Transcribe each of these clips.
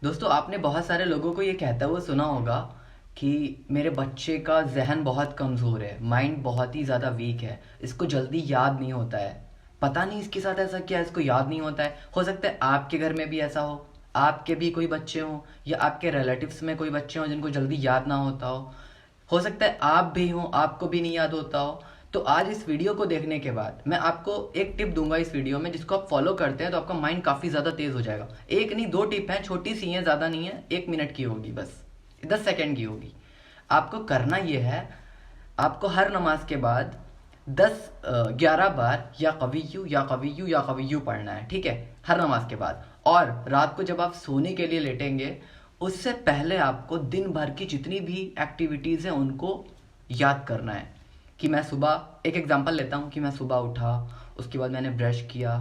दोस्तों, आपने बहुत सारे लोगों को ये कहता हुआ सुना होगा कि मेरे बच्चे का जहन बहुत कमज़ोर है, माइंड बहुत ही ज़्यादा वीक है, इसको जल्दी याद नहीं होता है। पता नहीं इसके साथ ऐसा क्या है, इसको याद नहीं होता है। हो सकता है आपके घर में भी ऐसा हो, आपके भी कोई बच्चे हों या आपके रिलेटिव्स में कोई बच्चे हों जिनको जल्दी याद ना होता हो सकता है आप भी हों, आपको भी नहीं याद होता हो। तो आज इस वीडियो को देखने के बाद मैं आपको एक टिप दूंगा इस वीडियो में, जिसको आप फॉलो करते हैं तो आपका माइंड काफ़ी ज़्यादा तेज़ हो जाएगा। एक नहीं, दो टिप हैं, छोटी सी हैं, ज़्यादा नहीं है, 1 मिनट की होगी, बस 10 सेकेंड की होगी। आपको करना ये है, आपको हर नमाज के बाद 11 बार या कवियु या कवियु या कवियु पढ़ना है, ठीक है, हर नमाज के बाद। और रात को जब आप सोने के लिए लेटेंगे, उससे पहले आपको दिन भर की जितनी भी एक्टिविटीज़ हैं उनको याद करना है। कि मैं सुबह, एक एग्जांपल लेता हूँ, कि मैं सुबह उठा, उसके बाद मैंने ब्रश किया,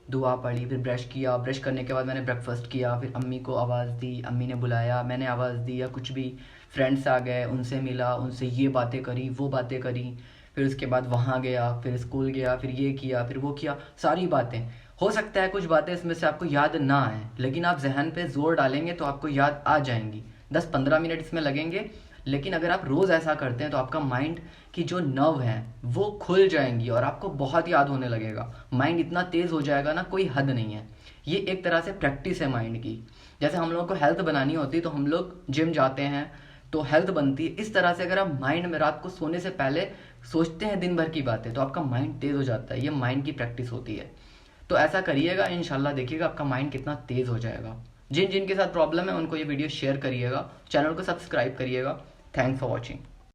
दुआ पढ़ी, फिर ब्रश किया, ब्रश करने के बाद मैंने ब्रेकफास्ट किया, फिर अम्मी को आवाज़ दी, अम्मी ने बुलाया, मैंने आवाज़ दी, या कुछ भी फ्रेंड्स आ गए, उनसे मिला, उनसे ये बातें करी, वो बातें करी, फिर उसके बाद वहाँ गया, फिर स्कूल गया, फिर ये किया, फिर वो किया, सारी बातें। हो सकता है कुछ बातें इसमें से आपको याद ना आए, लेकिन आप जहन पे जोर डालेंगे तो आपको याद आ जाएंगी। 10-15 मिनट इसमें लगेंगे, लेकिन अगर आप रोज़ ऐसा करते हैं तो आपका माइंड की जो नर्व हैं वो खुल जाएंगी और आपको बहुत याद होने लगेगा। माइंड इतना तेज़ हो जाएगा ना, कोई हद नहीं है। ये एक तरह से प्रैक्टिस है माइंड की। जैसे हम लोगों को हेल्थ बनानी होती है तो हम लोग जिम जाते हैं तो हेल्थ बनती है, इस तरह से अगर आप माइंड में रात को सोने से पहले सोचते हैं दिन भर की बातें तो आपका माइंड तेज़ हो जाता है। ये माइंड की प्रैक्टिस होती है। तो ऐसा करिएगा, इंशाल्लाह देखिएगा आपका माइंड कितना तेज़ हो जाएगा। जिन जिन के साथ प्रॉब्लम है उनको ये वीडियो शेयर करिएगा, चैनल को सब्सक्राइब करिएगा। Thanks for watching.